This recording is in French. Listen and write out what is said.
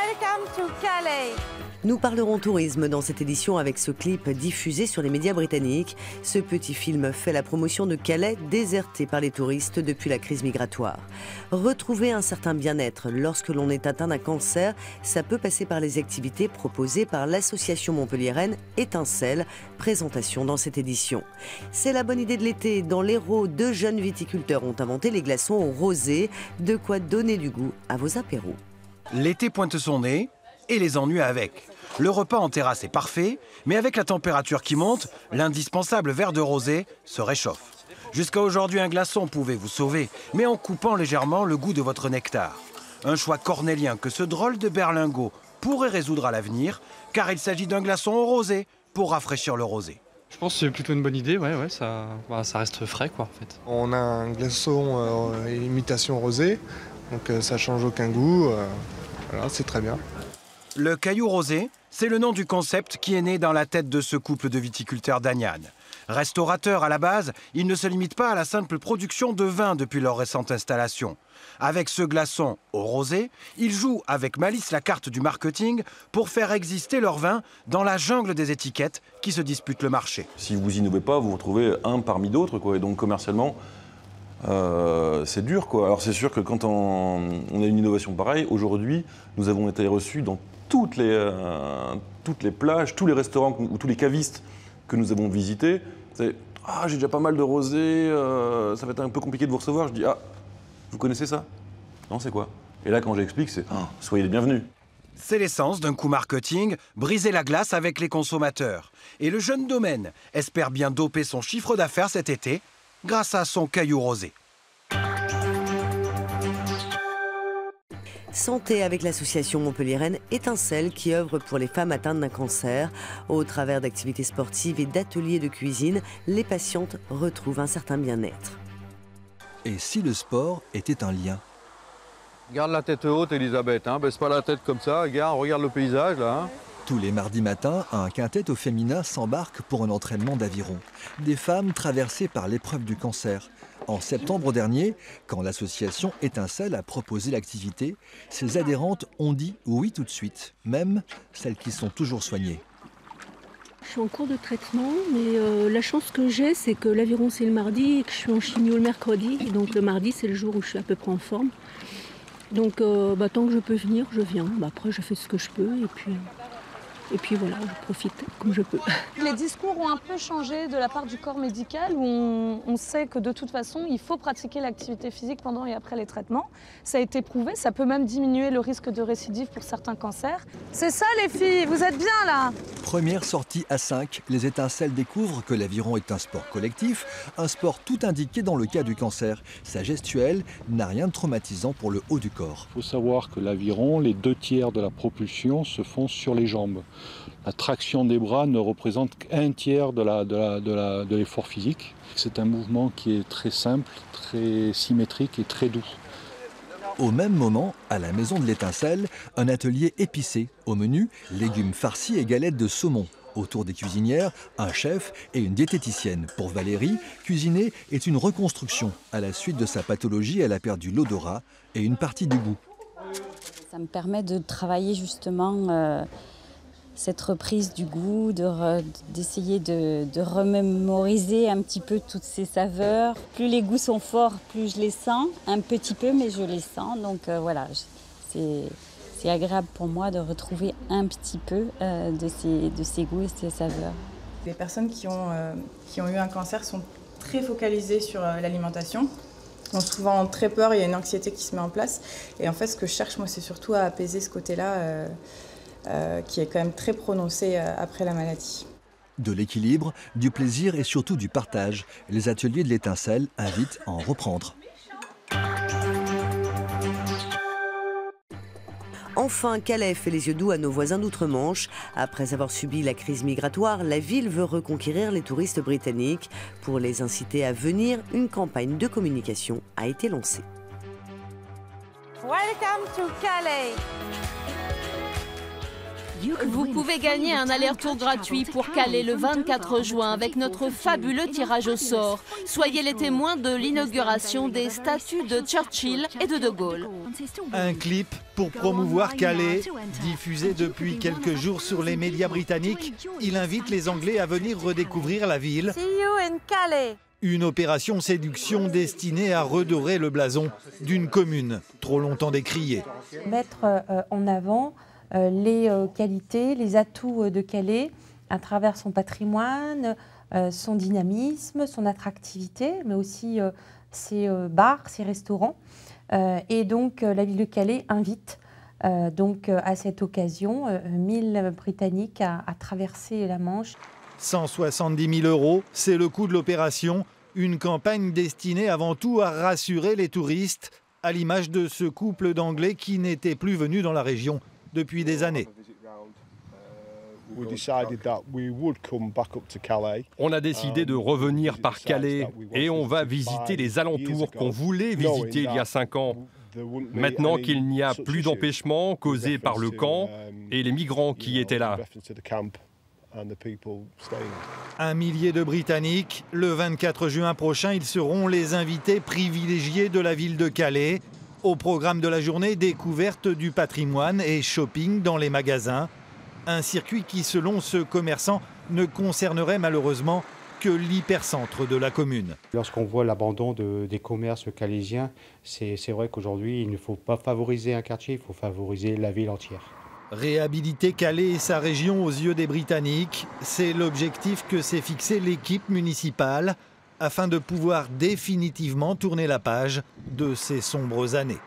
Welcome to Calais. Nous parlerons tourisme dans cette édition avec ce clip diffusé sur les médias britanniques. Ce petit film fait la promotion de Calais, déserté par les touristes depuis la crise migratoire. Retrouver un certain bien-être lorsque l'on est atteint d'un cancer, ça peut passer par les activités proposées par l'association montpelliéraine Étincelle. Présentation dans cette édition. C'est la bonne idée de l'été. Dans l'Hérault, 2 jeunes viticulteurs ont inventé les glaçons au rosé. De quoi donner du goût à vos apéros. L'été pointe son nez et les ennuis avec. Le repas en terrasse est parfait, mais avec la température qui monte, l'indispensable verre de rosé se réchauffe. Jusqu'à aujourd'hui, un glaçon pouvait vous sauver, mais en coupant légèrement le goût de votre nectar. Un choix cornélien que ce drôle de berlingot pourrait résoudre à l'avenir, car il s'agit d'un glaçon au rosé pour rafraîchir le rosé. Je pense que c'est plutôt une bonne idée, ça reste frais quoi en fait. On a un glaçon imitation rosé, donc ça change aucun goût, voilà, c'est très bien. Le caillou rosé, c'est le nom du concept qui est né dans la tête de ce couple de viticulteurs d'Agnanes. Restaurateurs à la base, ils ne se limitent pas à la simple production de vin depuis leur récente installation. Avec ce glaçon au rosé, ils jouent avec malice la carte du marketing pour faire exister leur vin dans la jungle des étiquettes qui se disputent le marché. Si vous innovez pas, vous vous retrouvez un parmi d'autres, quoi. Et donc commercialement, c'est dur, quoi. Alors c'est sûr que quand on a une innovation pareille, aujourd'hui, nous avons été reçus dans toutes les plages, tous les restaurants ou tous les cavistes que nous avons visités. C'est « Ah, j'ai déjà pas mal de rosé, ça va être un peu compliqué de vous recevoir ». Je dis « Ah, vous connaissez ça ?»« Non, c'est quoi ?» Et là, quand j'explique, c'est « Ah, soyez les bienvenus ». C'est l'essence d'un coup marketing, briser la glace avec les consommateurs. Et le jeune domaine espère bien doper son chiffre d'affaires cet été grâce à son caillou rosé. Santé avec l'association montpelliéraine Étincelle qui œuvre pour les femmes atteintes d'un cancer. Au travers d'activités sportives et d'ateliers de cuisine, les patientes retrouvent un certain bien-être. Et si le sport était un lien? Garde la tête haute, Elisabeth, hein. Baisse pas la tête comme ça, regarde le paysage là. Hein. Tous les mardis matins, un quintet au féminin s'embarque pour un entraînement d'aviron. Des femmes traversées par l'épreuve du cancer. En septembre dernier, quand l'association Étincelle a proposé l'activité, ses adhérentes ont dit oui tout de suite, même celles qui sont toujours soignées. Je suis en cours de traitement, mais la chance que j'ai, c'est que l'aviron c'est le mardi et que je suis en chimio le mercredi. Donc le mardi, c'est le jour où je suis à peu près en forme. Donc tant que je peux venir, je viens. Après, je fais ce que je peux et puis voilà, je profite comme je peux. Les discours ont un peu changé de la part du corps médical où on sait que de toute façon, il faut pratiquer l'activité physique pendant et après les traitements. Ça a été prouvé, ça peut même diminuer le risque de récidive pour certains cancers. C'est ça les filles, vous êtes bien là? Première sortie à 5, les Étincelles découvrent que l'aviron est un sport collectif, un sport tout indiqué dans le cas du cancer. Sa gestuelle n'a rien de traumatisant pour le haut du corps. Il faut savoir que l'aviron, les 2/3 de la propulsion se font sur les jambes. La traction des bras ne représente qu'un tiers de l'effort physique. C'est un mouvement qui est très simple, très symétrique et très doux. Au même moment, à la maison de l'Étincelle, un atelier épicé. Au menu, légumes farcis et galettes de saumon. Autour des cuisinières, un chef et une diététicienne. Pour Valérie, cuisiner est une reconstruction. À la suite de sa pathologie, elle a perdu l'odorat et une partie du goût. Ça me permet de travailler justement cette reprise du goût, d'essayer de remémoriser un petit peu toutes ces saveurs. Plus les goûts sont forts, plus je les sens, un petit peu, mais je les sens. Donc voilà, c'est agréable pour moi de retrouver un petit peu de ces goûts et ces saveurs. Les personnes qui ont eu un cancer sont très focalisées sur l'alimentation. Ils ont souvent très peur, il y a une anxiété qui se met en place. Et en fait, ce que je cherche, moi, c'est surtout à apaiser ce côté-là. Qui est quand même très prononcé après la maladie. De l'équilibre, du plaisir et surtout du partage. Les ateliers de l'Étincelle invitent à en reprendre. Enfin, Calais fait les yeux doux à nos voisins d'outre-Manche. Après avoir subi la crise migratoire, la ville veut reconquérir les touristes britanniques. Pour les inciter à venir, une campagne de communication a été lancée. Welcome to Calais. Vous pouvez gagner un aller-retour gratuit pour Calais le 24 juin avec notre fabuleux tirage au sort. Soyez les témoins de l'inauguration des statues de Churchill et de De Gaulle. Un clip pour promouvoir Calais, diffusé depuis quelques jours sur les médias britanniques. Il invite les Anglais à venir redécouvrir la ville. See you in Calais. Une opération séduction destinée à redorer le blason d'une commune trop longtemps décriée. Mettre en avant les qualités, les atouts de Calais à travers son patrimoine, son dynamisme, son attractivité, mais aussi ses bars, ses restaurants. Et donc la ville de Calais invite à cette occasion 1000 Britanniques à traverser la Manche. 170 000 €, c'est le coût de l'opération. Une campagne destinée avant tout à rassurer les touristes, à l'image de ce couple d'Anglais qui n'était plus venu dans la région depuis des années. On a décidé de revenir par Calais et on va visiter les alentours qu'on voulait visiter il y a 5 ans. Maintenant qu'il n'y a plus d'empêchements causés par le camp et les migrants qui étaient là. 1 millier de Britanniques. Le 24 juin prochain, ils seront les invités privilégiés de la ville de Calais. Au programme de la journée, découverte du patrimoine et shopping dans les magasins. Un circuit qui, selon ce commerçant, ne concernerait malheureusement que l'hypercentre de la commune. Lorsqu'on voit l'abandon des commerces calaisiens, c'est vrai qu'aujourd'hui, il ne faut pas favoriser un quartier, il faut favoriser la ville entière. Réhabiliter Calais et sa région aux yeux des Britanniques, c'est l'objectif que s'est fixé l'équipe municipale afin de pouvoir définitivement tourner la page de ces sombres années.